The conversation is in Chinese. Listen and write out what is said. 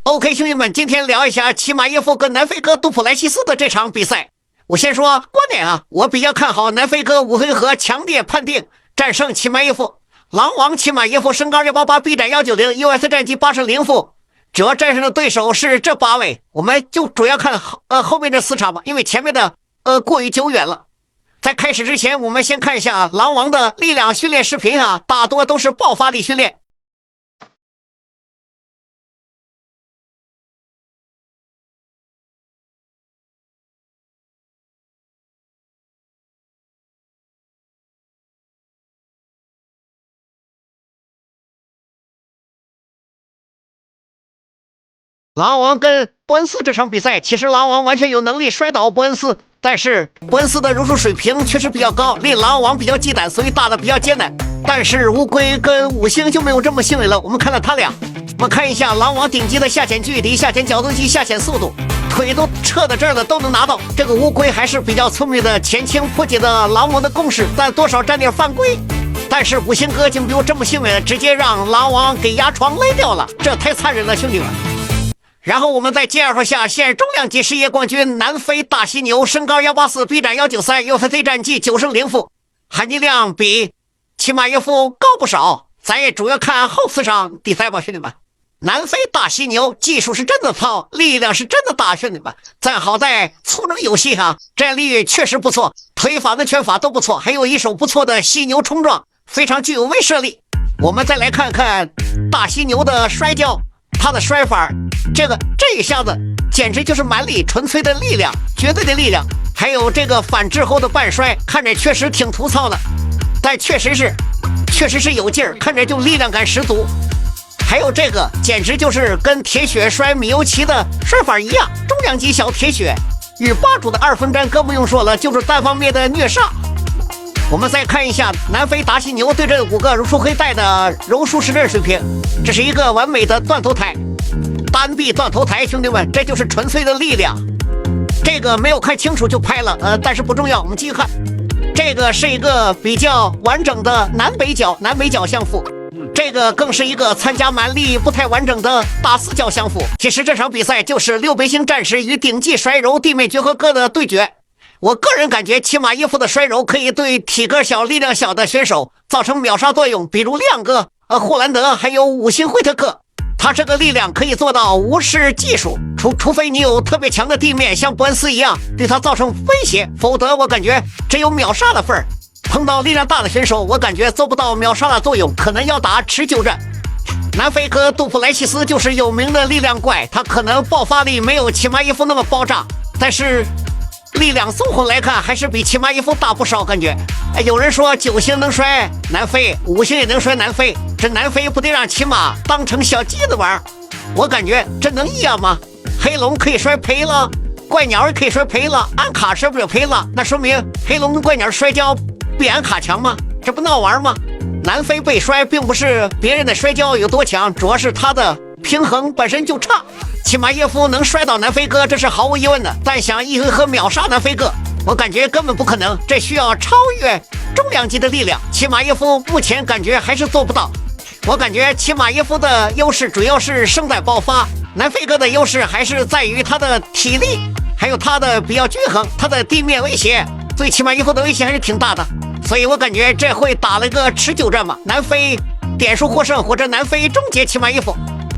OK， 兄弟们，今天聊一下齐马耶夫跟南非哥杜普莱西斯的这场比赛。我先说观点啊，我比较看好南非哥5回合强烈判定战胜齐马耶夫。狼王齐马耶夫身高188，臂展190，US 战绩8胜0负。主要战胜的对手是这8位，我们就主要看后面这4场吧，因为前面的过于久远了。在开始之前，我们先看一下狼王的力量训练视频啊，大多都是爆发力训练。狼王跟伯恩斯这场比赛，其实狼王完全有能力摔倒伯恩斯，但是伯恩斯的柔术水平确实比较高，令狼王比较忌惮，所以打的比较艰难。但是乌龟跟五星就没有这么幸运了。我们看到他俩，我们看一下狼王顶级的下潜距离、下潜角度及下潜速度，腿都撤到这儿了都能拿到。这个乌龟还是比较聪明的，前倾破解的狼王的攻势，但多少沾点犯规。但是五星哥就没有这么幸运，直接让狼王给压床勒掉了，这太残忍了，兄弟们。然后我们再介绍下现重量级世界冠军南非大犀牛，身高184，臂展193，UFC 战绩9胜0负，含金量比齐马耶夫高不少。咱也主要看后4场比赛吧，兄弟们。南非大犀牛技术是真的糙，力量是真的大，兄弟们。咱好在粗能有戏哈，战力确实不错，腿法跟拳法都不错，还有一手不错的犀牛冲撞，非常具有威慑力。我们再来看看大犀牛的摔跤，他的摔法，这一下子简直就是蛮力，纯粹的力量，绝对的力量。还有这个反制后的半摔，看着确实挺粗糙的，但确实是有劲儿，看着就力量感十足。还有这个简直就是跟铁血摔米尤奇的摔法一样，重量级小铁血与霸主的2分战更不用说了，就是单方面的虐杀。我们再看一下南非大犀牛对阵5个柔术黑带的柔术实战水平，这是一个完美的断头台，单臂断头台，兄弟们，这就是纯粹的力量。这个没有看清楚就拍了，但是不重要，我们继续看。这个是一个比较完整的南北角相符，这个更是一个参加蛮力不太完整的大4角相符。其实这场比赛就是6边形战士与顶级摔柔地面结合哥的对决。我个人感觉齐马耶夫的摔柔可以对体格小力量小的选手造成秒杀作用，比如亮哥、霍兰德还有5星惠特克，他这个力量可以做到无视技术，除非你有特别强的地面，像伯恩斯一样对他造成威胁，否则我感觉只有秒杀的份儿。碰到力量大的选手，我感觉做不到秒杀的作用，可能要打持久战。南非哥杜普莱西斯就是有名的力量怪，他可能爆发力没有齐马耶夫那么爆炸，但是力量综合来看还是比齐马耶夫大不少，感觉。有人说9星能摔南非，5星也能摔南非，这南非不得让齐马当成小鸡子玩？我感觉这能一样吗？黑龙可以摔赔了，怪鸟也可以摔赔了，安卡摔不了赔了，那说明黑龙跟怪鸟摔跤比安卡强吗？这不闹玩吗？南非被摔并不是别人的摔跤有多强，主要是他的平衡本身就差。齐马耶夫能摔倒南非哥，这是毫无疑问的，但想1回合秒杀南非哥，我感觉根本不可能，这需要超越重量级的力量。齐马耶夫目前感觉还是做不到。我感觉齐马耶夫的优势主要是胜在爆发，南非哥的优势还是在于他的体力，还有他的比较均衡，他的地面威胁对齐马耶夫的威胁还是挺大的，所以我感觉这会打了个持久战吧，南非点数获胜，或者南非终结齐马耶夫。